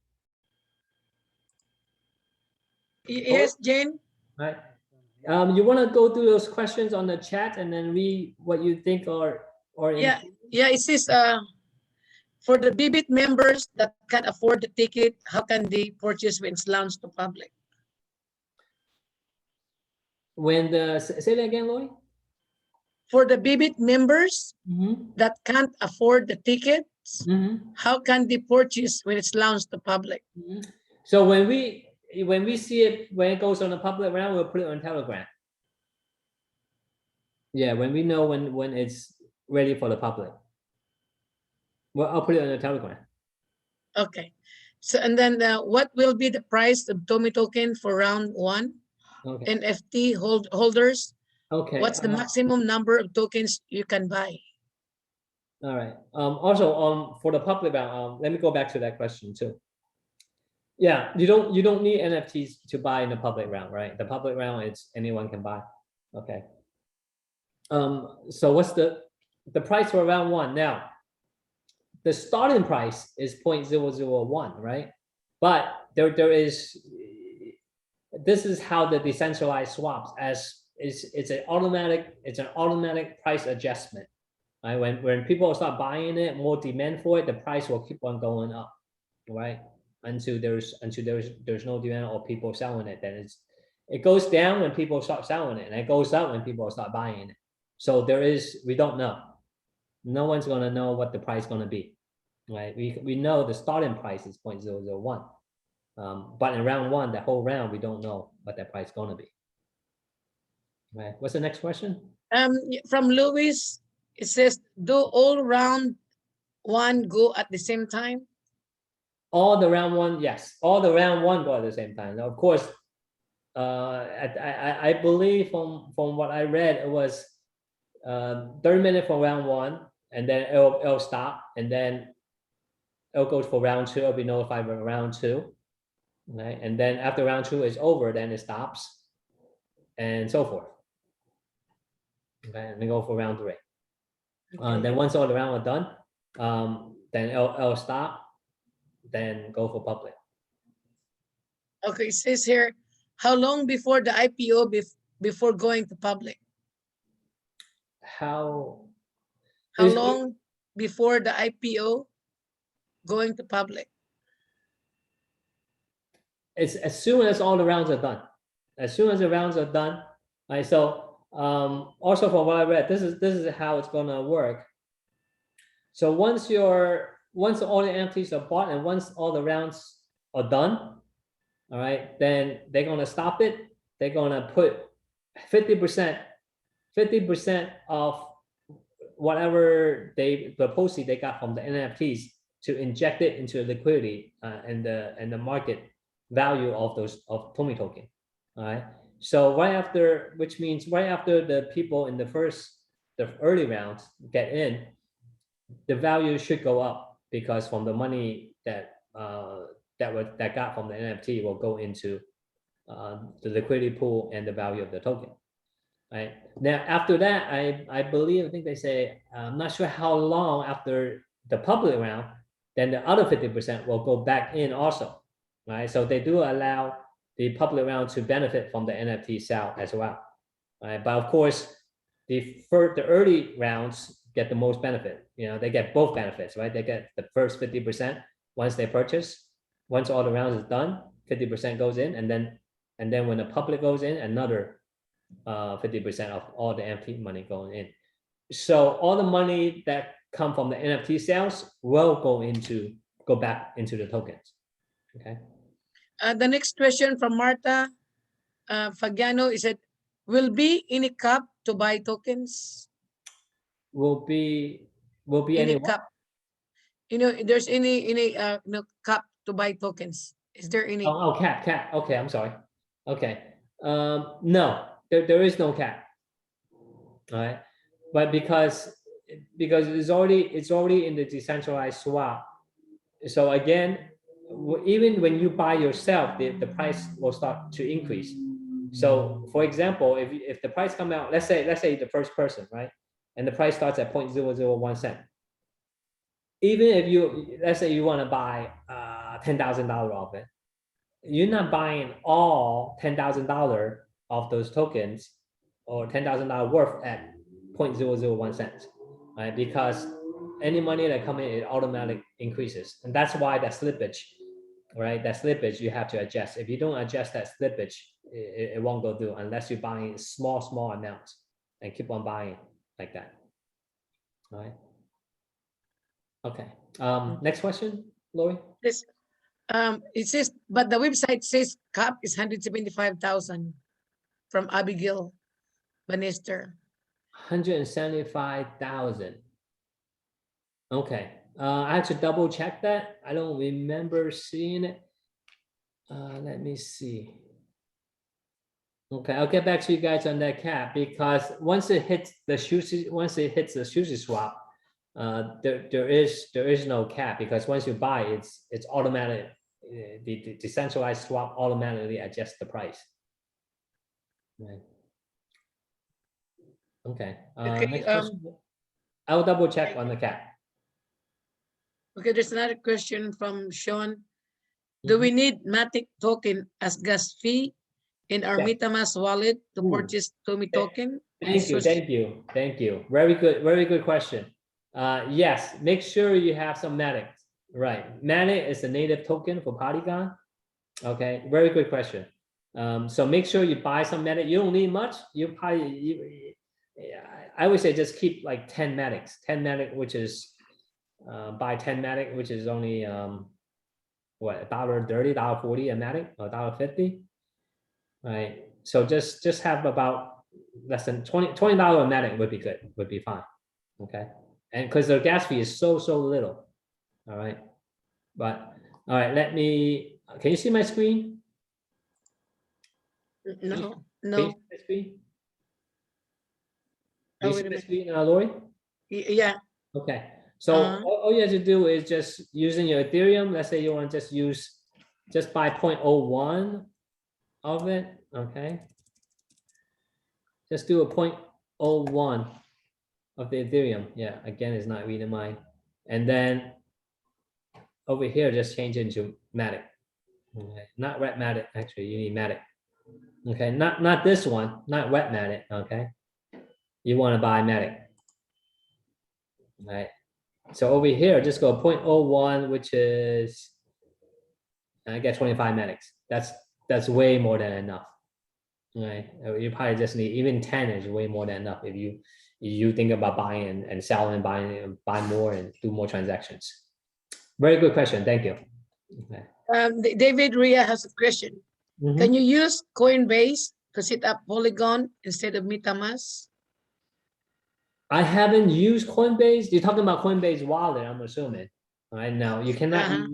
Yes, Jane. All right. You want to go through those questions on the chat and then read what you think are Yeah, it says for the VBIT members that can't afford the ticket, how can they purchase when it's launched to public? when the say that again, Lloyd? For the VBIT members that can't afford the tickets, how can they purchase when it's launched to public? So when we see it, when it goes on the public round, we'll put it on Telegram. Yeah, when we know when it's ready for the public. Well, I'll put it on the Telegram. Okay. So, and then what will be the price of Tomi token for round 1? Okay. NFT holders? Okay. What's the maximum number of tokens you can buy? All right. Also, for the public round, let me go back to that question too. Yeah, you don't need NFTs to buy in the public round, right? The public round, it's anyone can buy. Okay. So what's the price for round 1 now? The starting price is 0.001, right? But this is how the decentralized swaps it's an automatic price adjustment. Right? When people start buying it, more demand for it, the price will keep on going up, right? Until there's no demand or people selling it, then it goes down when people start selling it, and it goes up when people start buying it. So we don't know. No one's gonna know what the price is gonna be, right? We know the starting price is 0.001, but in round 1, the whole round, we don't know what that price is gonna be. Right. What's the next question? From Louis, it says, do all round 1 go at the same time? All the round 1, yes. All the round 1 go at the same time. Now, of course, I believe from what I read, it was 30 minutes for round 1, and then it'll stop, and then it'll go for round 2. It'll be notified for round 2, right? And then after round 2 is over, then it stops, and so forth. Okay, and then go for round 3. Okay. Then once all the rounds are done, then it'll stop, then go for public. Okay, it says here, how long before the IPO before going to public? How long before the IPO going to public? It's as soon as all the rounds are done. As soon as the rounds are done, right? So also from what I read, this is how it's gonna work. So once all the NFTs are bought and once all the rounds are done, all right, then they're gonna stop it. They're gonna put 50% of whatever the proceeds they got from the NFTs to inject it into liquidity and the market value of Tomi token. All right. So which means right after the people in the early rounds get in, the value should go up because from the money that got from the NFT will go into the liquidity pool and the value of the token. Right now, after that, I think they say, I'm not sure how long after the public round, then the other 50% will go back in also, right? So they do allow the public round to benefit from the NFT sale as well, right? But of course, the early rounds get the most benefit. They get both benefits, right? They get the first 50% once they purchase. Once all the rounds is done, 50% goes in, and then when the public goes in, another 50% of all the NFT money going in. So all the money that come from the NFT sales will go back into the tokens. Okay. The next question from Marta Fagiano is that will be any cap to buy tokens? Will be any cap? There's any cap to buy tokens? Is there any? Oh, cap. Okay, I'm sorry. Okay. No, there is no cap. All right, but because it's already in the decentralized swap, So again, even when you buy yourself, the price will start to increase. So for example, if the price come out, let's say the first person, right? And the price starts at 0.001 cent. Even if you, let's say you want to buy $10,000 of it, you're not buying all $10,000 of those tokens or $10,000 worth at 0.001 cents, right? Because any money that come in, it automatically increases. And that's why that slippage, right? That slippage you have to adjust. If you don't adjust that slippage, it won't go through unless you're buying small amounts and keep on buying like that. All right. Okay. Next question, Lori. This it says, but the website says cap is 175,000 from Abigail Bannister. 175,000. Okay. I have to double check that. I don't remember seeing it. Let me see. Okay, I'll get back to you guys on that cap because once it hits the SUSI swap, there is no cap because once you buy, it's automatic. The decentralized swap automatically adjusts the price. Right. Okay. Next question. I'll double check on the cap. Okay, there's another question from Sean. Do we need Matic token as gas fee in our Metamask wallet to purchase Tomi token? Thank you. Very good question. Yes, make sure you have some Matic. Right, Matic is a native token for Polygon. Okay, very good question. So make sure you buy some Matic. You don't need much. I would say just keep like 10 Matics. 10 Matic, which is buy 10 Matic, which is only what, $1.30, $1.40 a Matic, or $1.50. Right. So just have about less than $20 a Matic would be good, would be fine. Okay. And because the gas fee is so little. All right. But all right, can you see my screen? No. Can you see my screen? Can you see my screen, Lori? Yeah. Okay. So all you have to do is just using your Ethereum. Let's say you want to just buy 0.01 of it. Okay. Just do a 0.01 of the Ethereum. Yeah, again, it's not reading mine. And then over here, just change it into Matic. Okay. Not wet Matic, actually, you need Matic. Okay, not this one, not wet Matic. Okay. You want to buy Matic. All right. So over here, just go 0.01, which is, I get 25 Matics. That's way more than enough. Right. You probably just need, even 10 is way more than enough if you think about buying and selling and buy more and do more transactions. Very good question. Thank you. Okay. David Ria has a question. Can you use Coinbase to set up Polygon instead of Metamask? I haven't used Coinbase. You're talking about Coinbase wallet, I'm assuming. Right now, you cannot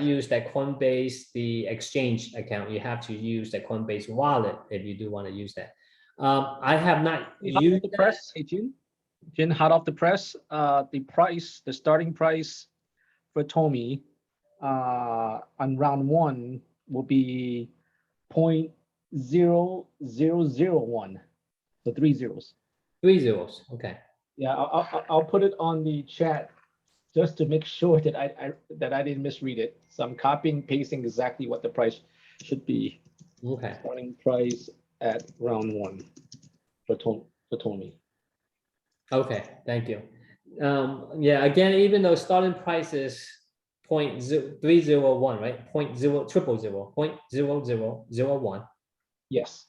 use that Coinbase, the exchange account. You have to use the Coinbase wallet if you do want to use that. I have not used the press. Hey, Jin, hot off the press. The starting price for Tomi on round one will be 0.0001. So 3 zeros. 3 zeros. Okay. Yeah, I'll put it on the chat just to make sure that I didn't misread it. So I'm copying, pasting exactly what the price should be. Okay. Starting price at round one for Tomi. Okay, thank you. Yeah, again, even though starting price is 0.0301, right? 0.0001. Yes.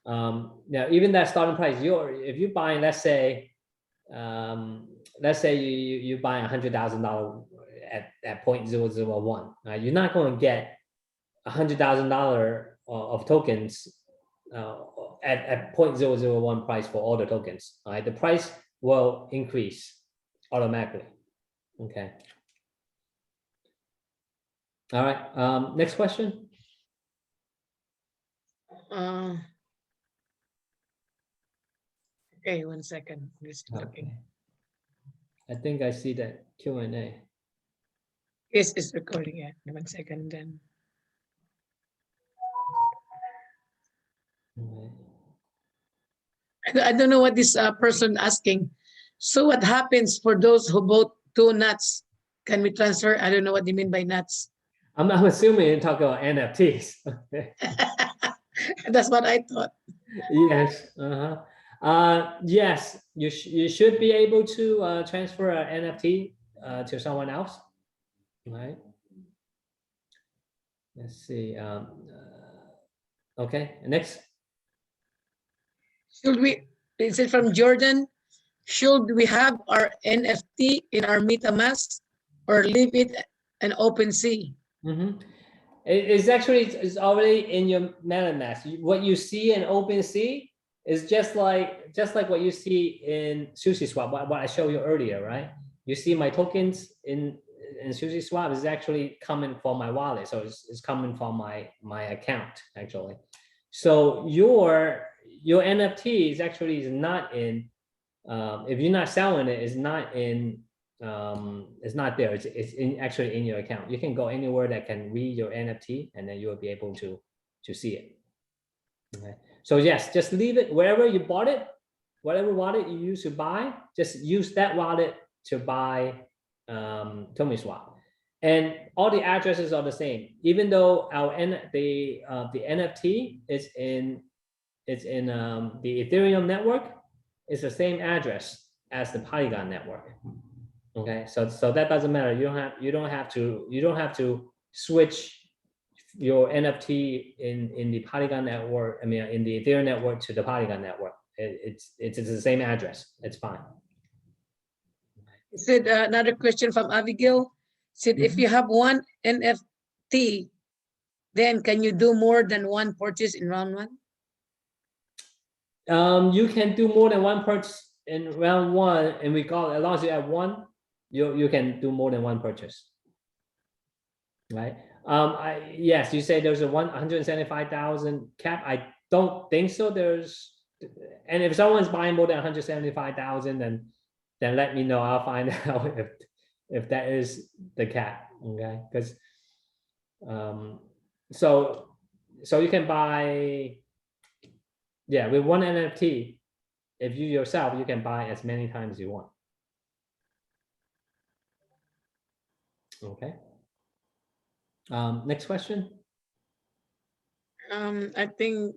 Now even that starting price, if you buy, let's say you buy $100,000 at 0.001, right? You're not going to get $100,000 of tokens at 0.001 price for all the tokens. Right, the price will increase automatically. Okay. All right. Next question. Okay, 1 second. Just looking. I think I see that Q&A. Yes, it's recording. Yeah, 1 second then. I don't know what this person asking. So what happens for those who bought 2 nuts? Can we transfer? I don't know what you mean by nuts. I'm assuming you're talking about NFTs. That's what I thought. Yes. Yes, you should be able to transfer an NFT to someone else, right? Let's see. Okay, next. Should we, is it from Jordan? Should we have our NFT in our MetaMask or leave it an OpenSea? It's already in your Metamask. What you see in OpenSea is just like what you see in SushiSwap. What I showed you earlier, right? You see my tokens in SushiSwap is actually coming from my wallet, so it's coming from my account actually. So your NFT is actually not in. If you're not selling it, it's not in. It's not there. It's actually in your account. You can go anywhere that can read your NFT, and then you will be able to see it. Okay. So yes, just leave it wherever you bought it, whatever wallet you used to buy. Just use that wallet to buy TomiSwap, and all the addresses are the same. Even though the NFT is in the Ethereum network, it's the same address as the Polygon network. Okay, so that doesn't matter. You don't have to switch your NFT in the Polygon network. I mean, in the Ethereum network to the Polygon network. It's the same address. It's fine. Said another question from Abigail. Said if you have one NFT, then can you do more than one purchase in round 1? You can do more than one purchase in round 1, and as long as you have one, you can do more than one purchase, right? Yes, you say there's a 175,000 cap. I don't think so. And if someone's buying more than 175,000, then let me know. I'll find out if that is the cap. Okay, because so you can buy, yeah, with one NFT. If you yourself, you can buy as many times as you want. Okay. Next question. I think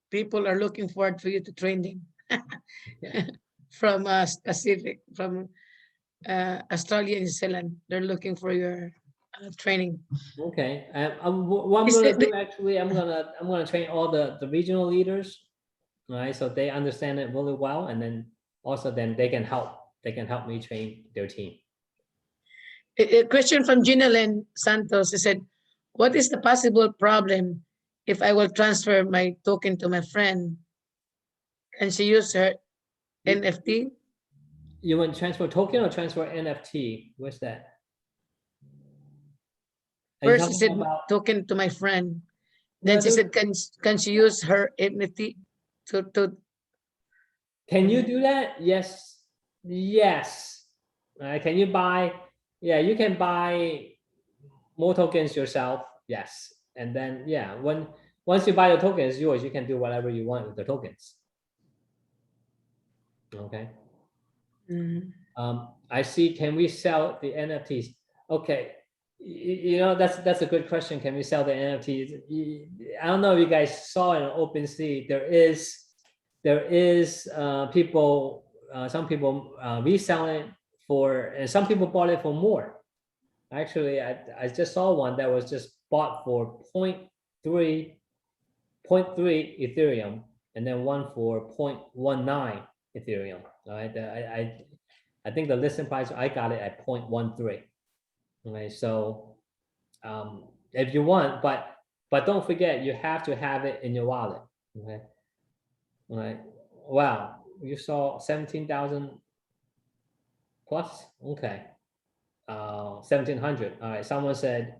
people are looking forward for you to training from from Australia and New Zealand. They're looking for your training. Okay. What I'm gonna do actually, I'm gonna train all the regional leaders, right? So they understand it really well, and then also they can help me train their team. A question from Gina Len Santos. She said, what is the possible problem if I will transfer my token to my friend? Can she use her NFT? You want transfer token or transfer NFT? What's that? First, she said token to my friend. Then she said, can she use her NFT to? Can you do that? Yes. Yes. Can you buy? Yeah, you can buy more tokens yourself. Yes. And then, yeah, once you buy the tokens, yours, you can do whatever you want with the tokens. Okay. I see. Can we sell the NFTs? Okay. You know, that's a good question. Can we sell the NFTs? I don't know if you guys saw in OpenSea, there is people, some people reselling for, and some people bought it for more. Actually, I just saw one that was just bought for 0.3 Ethereum, and then one for 0.19 Ethereum. Right? I think the listing price, I got it at 0.13. Okay, so if you want, but don't forget, you have to have it in your wallet. Okay. All right. Wow, you saw 17,000 plus. Okay. 1,700. All right. Someone said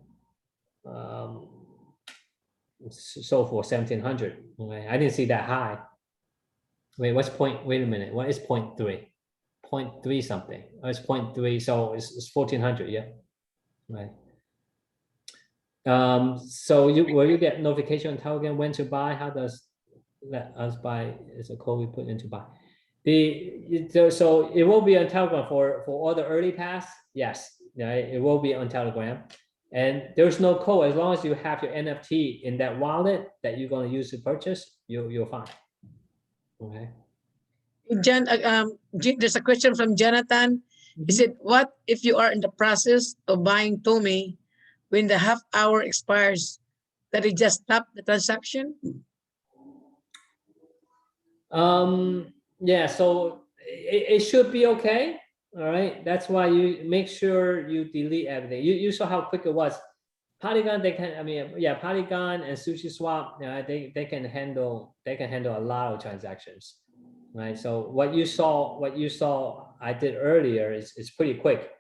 sold for 1,700. Okay. I didn't see that high. Wait, what's point? Wait a minute. What is 0.3? 0.3 something. Oh, it's 0.3. So it's 1,400. Yeah. right? So will you get notification on Telegram when to buy? How does let us buy is a code we put into buy? So it will be on Telegram for all the early pass. Yes, right? It will be on Telegram, and there's no code as long as you have your NFT in that wallet that you're going to use to purchase. You're fine. Okay. There's a question from Jonathan. He said, what if you are in the process of buying Tomi when the half hour expires? That it just stop the transaction? Yeah, so it should be okay. All right. That's why you make sure you delete everything. You saw how quick it was. Polygon, they can, I mean, yeah, Polygon and SushiSwap, they can handle a lot of transactions. Right. So what you saw I did earlier is pretty quick.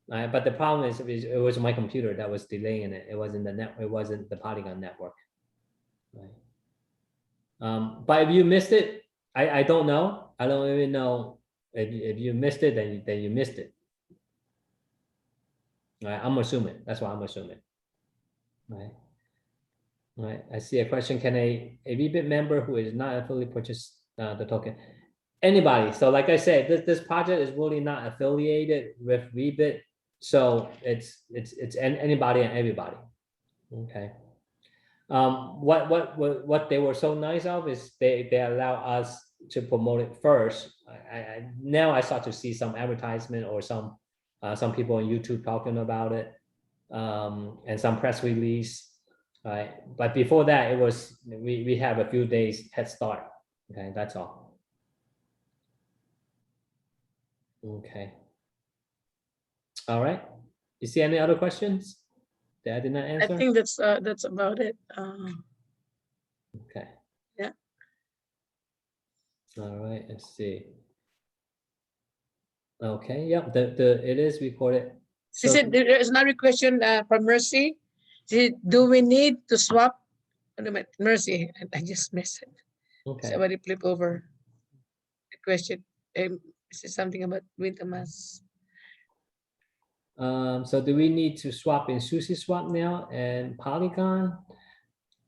Right? But the problem is it was my computer that was delaying it. It wasn't the Polygon network. Right. But if you missed it, I don't know. I don't even know if you missed it, then you missed it. Right. I'm assuming. That's what I'm assuming. Right. Right. I see a question. Can a VBIT member who is not affiliated purchase the token? Anybody. So like I said, this project is really not affiliated with VBIT. So it's anybody and everybody. Okay. What they were so nice of is they allow us to promote it first. Now I start to see some advertisement or some people on YouTube talking about it, and some press release. Right. But before that, it was we have a few days head start. Okay, that's all. Okay. All right. You see any other questions that I did not answer? I think that's about it. Okay. Yeah. All right. Let's see. Okay. Yep. It is recorded. She said there is another question from Mercy. She said, do we need to swap? Mercy, I just missed it. Okay. Somebody flip over the question. This is something about Metamask. So do we need to swap in SushiSwap now and Polygon?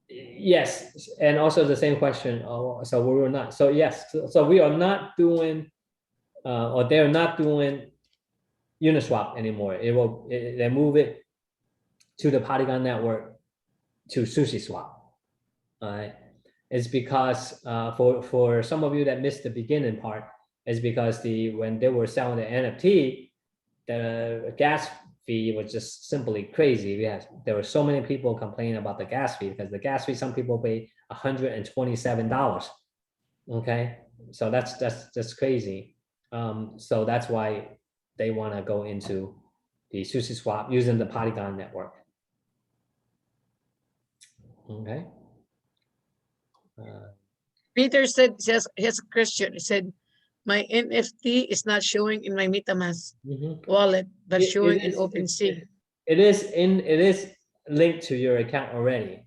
Yes, and also the same question. So we were not. So yes, so we are not doing, or they're not doing Uniswap anymore. They move it to the Polygon network to SushiSwap. All right. It's because for some of you that missed the beginning part, is because when they were selling the NFT, the gas fee was just simply crazy. There were so many people complaining about the gas fee, because the gas fee, some people pay $127. Okay, so that's crazy. So that's why they want to go into the SushiSwap using the Polygon network. Okay. Peter said he has a question. He said, my NFT is not showing in my Metamask wallet, but showing in OpenSea. It is linked to your account already.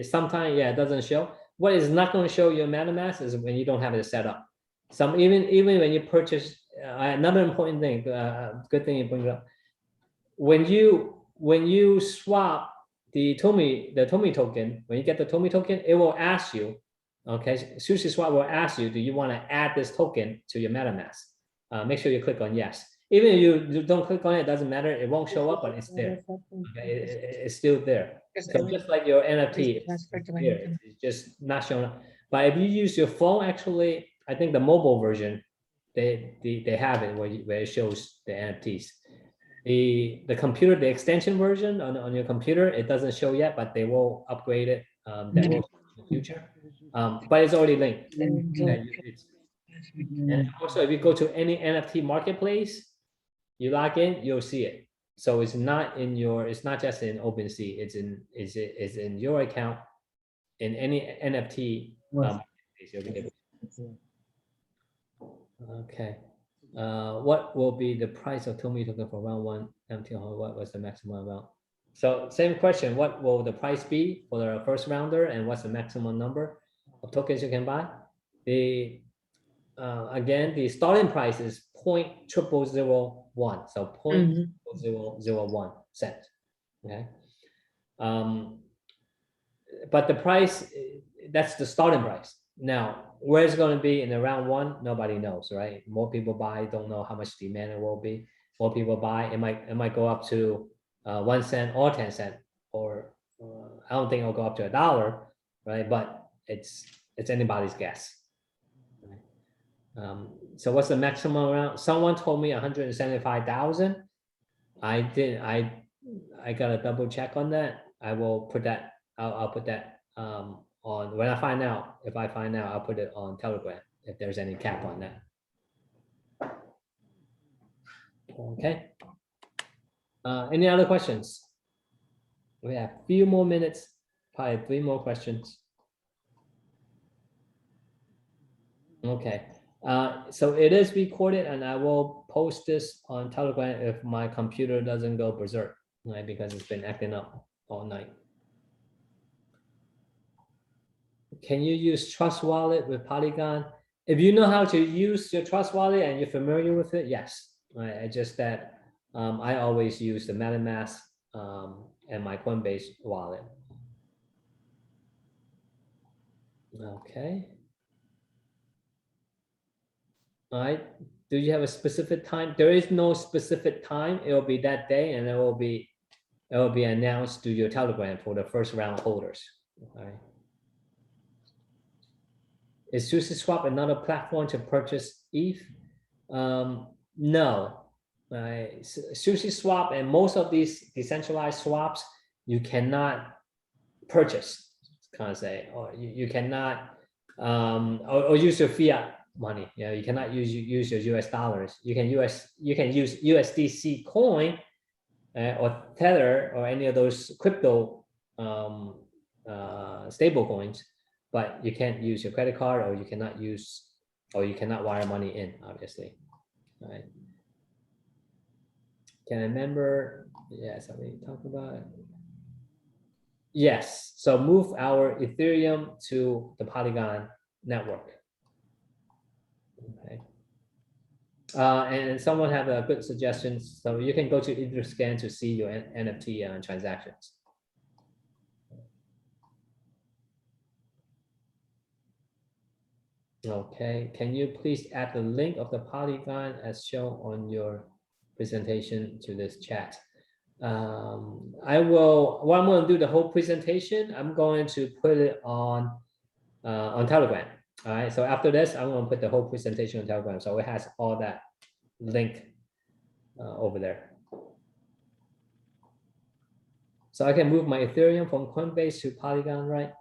Sometimes, yeah, it doesn't show. What is not going to show your MetaMask is when you don't have it set up. Even when you purchase, another important thing, good thing you bring it up. When you swap the Tomi token, when you get the Tomi token, it will ask you, okay, SushiSwap will ask you, do you want to add this token to your MetaMask? Make sure you click on yes. Even if you don't click on it, it doesn't matter. It won't show up, but it's there. Okay, it's still there. So just like your NFT, it's just not showing up. But if you use your phone, actually, I think the mobile version, they have it where it shows the NFTs. The computer, the extension version on your computer, it doesn't show yet, but they will upgrade it. That will in the future. But it's already linked. And also, if you go to any NFT marketplace, you log in, you'll see it. So it's not just in OpenSea. It's in your account in any NFT. Okay. What will be the price of Tomi token for round 1 MTL? What was the maximum amount? So same question. What will the price be for the first rounder, and what's the maximum number of tokens you can buy? Again, the starting price is 0.0001. So 0.0001. cent. Okay. But the price, that's the starting price. Now, where it's going to be in the round one, nobody knows, right? More people buy, don't know how much demand it will be. More people buy, it might go up to 1 cent or 10 cent, or I don't think it'll go up to $1, right? But it's anybody's guess. Right? So what's the maximum amount? Someone told me 175,000. I got to double check on that. I will put that. I'll put that on when I find out. If I find out, I'll put it on Telegram if there's any cap on that. Okay. Any other questions? We have a few more minutes, probably 3 more questions. Okay. So it is recorded, and I will post this on Telegram if my computer doesn't go berserk, right? Because it's been acting up all night. Can you use Trust Wallet with Polygon? If you know how to use your Trust Wallet and you're familiar with it, yes. Right? It's just that I always use the Metamask and my Coinbase wallet. Okay. All right. Do you have a specific time? There is no specific time. It will be that day, and it will be announced to your Telegram for the first round holders. All right. Is SushiSwap another platform to purchase ETH? No. SushiSwap and most of these decentralized swaps, you cannot purchase, kind of say, or you cannot or use your fiat money. You cannot use your US dollars. You can use USDC coin or Tether or any of those crypto stable coins, but you can't use your credit card, or you cannot wire money in, obviously. All right. Can I remember? Yes, we talked about it. Yes. So move our Ethereum to the Polygon network. Okay. And someone have a good suggestion. So you can go to Etherscan to see your NFT transactions. Okay, can you please add the link of the Polygon as shown on your presentation to this chat? I will. Well, I'm going to do the whole presentation. I'm going to put it on Telegram. All right. So after this, I'm going to put the whole presentation on Telegram. So it has all that link over there. So I can move my Ethereum from Coinbase to Polygon, right?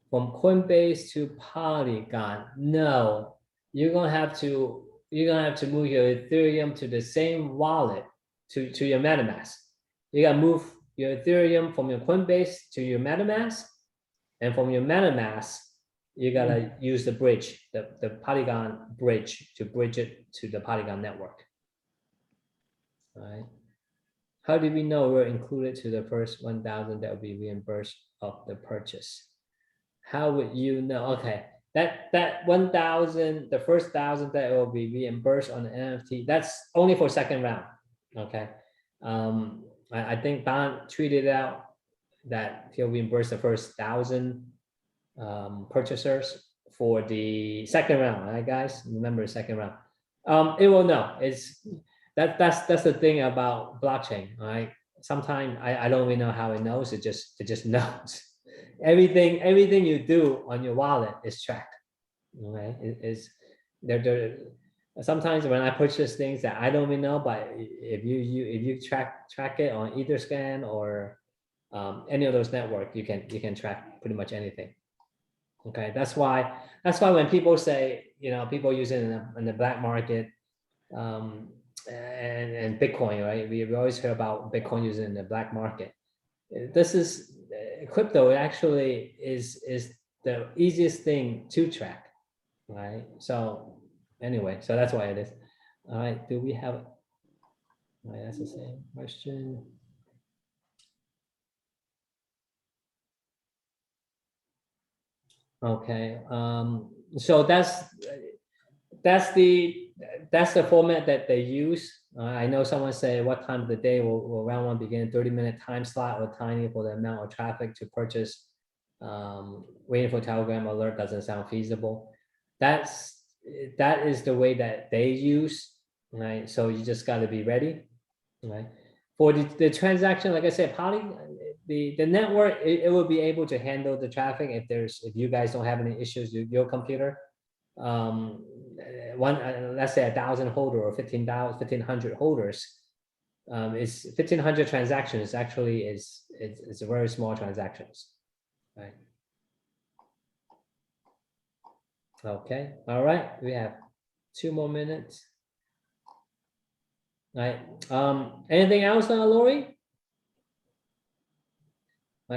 From Coinbase to Polygon, no. You're gonna have to move your Ethereum to the same wallet, to your Metamask. You gotta move your Ethereum from your Coinbase to your Metamask, and from your Metamask, you gotta use the bridge, the Polygon bridge, to bridge it to the Polygon network. All right. How do we know we're included to the first 1,000 that will be reimbursed of the purchase? How would you know? Okay, that 1,000, the first 1,000 that will be reimbursed on the NFT, that's only for second round. Okay, I think Don tweeted out that he'll reimburse the first 1,000 purchasers for the second round. Right, guys? Remember the second round. It will know. That's the thing about blockchain, right? Sometimes I don't really know how it knows. It just knows. Everything you do on your wallet is tracked. Okay, there. Sometimes when I purchase things that I don't even know, but if you track it on Etherscan or any of those networks, you can track pretty much anything. Okay, that's why when people say, people use it in the black market, and Bitcoin, right? We always hear about Bitcoin using in the black market. This is crypto. Actually, is the easiest thing to track, right? So anyway, so that's why it is. All right. Do we have? All right, that's the same question. Okay. So that's the format that they use. I know someone say what time of the day will round one begin, 30-minute time slot or tiny for the amount of traffic to purchase. Waiting for Telegram alert doesn't sound feasible. That is the way that they use, right? So you just got to be ready, right? For the transaction, like I said, the network, it will be able to handle the traffic if you guys don't have any issues with your computer. Let's say 1,000 holder or 1,500 holders, is 1,500 transactions actually is a very small transactions, right? Okay, all right, we have 2 more minutes. All right, anything else, Lori?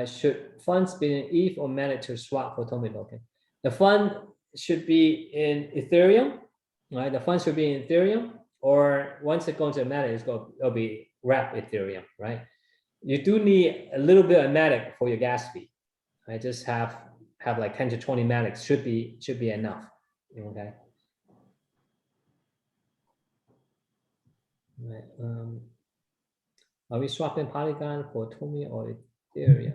Should funds be in ETH or Meta to swap for Tomi token? The fund should be in Ethereum, right? The funds should be in Ethereum, or once it goes to Meta, it'll be wrapped Ethereum, right? You do need a little bit of Matic for your gas fee. I just have like 10 to 20 Matics should be enough. Okay. Right. Are we swapping Polygon for Tomi or Ethereum?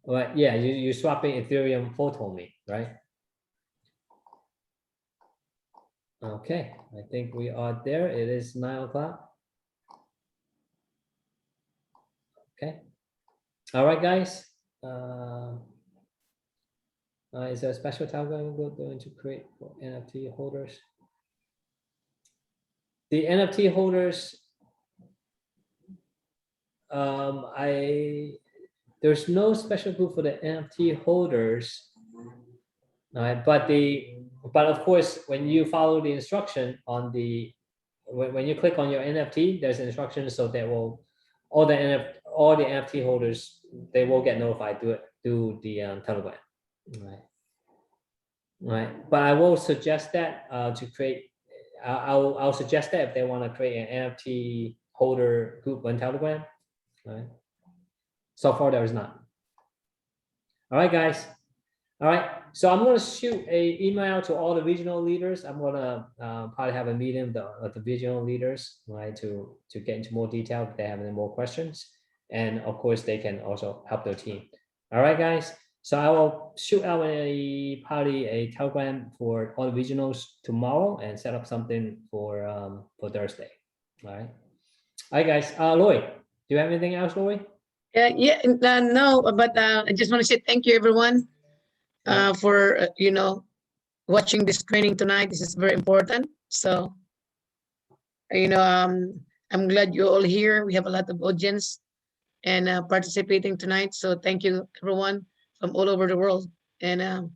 All right. Yeah, you're swapping Ethereum for Tomi, right? Okay, I think we are there. It is 9 o'clock. Okay. All right, guys. Is there a special Telegram we're going to create for NFT holders? The NFT holders, there's no special group for the NFT holders, but of course, when you follow the instruction on when you click on your NFT, there's instructions, so that will all the NFT holders, they will get notified through the Telegram, right? But I will suggest that to create. I'll suggest that if they want to create an NFT holder group on Telegram, right? So far, there is not. All right, guys. All right. So I'm going to shoot an email to all the regional leaders. I'm going to probably have a meeting with the regional leaders, right, to get into more detail if they have any more questions. And of course, they can also help their team. All right, guys. So I will shoot out probably a Telegram for all the regionals tomorrow and set up something for Thursday. All right. All right, guys. Lloyd, do you have anything else, Lloyd? No, but I just want to say thank you, everyone, for watching this training tonight. This is very important. So, I'm glad you're all here. We have a lot of audience and participating tonight. So thank you, everyone from all over the world. And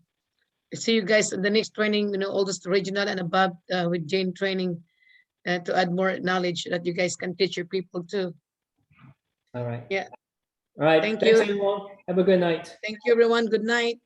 see you guys in the next training. All this regional and above with Jane training to add more knowledge that you guys can teach your people too. All right. Yeah. All right. Thank Thanks, you. everyone. Have a good night. Thank you, everyone. Good night.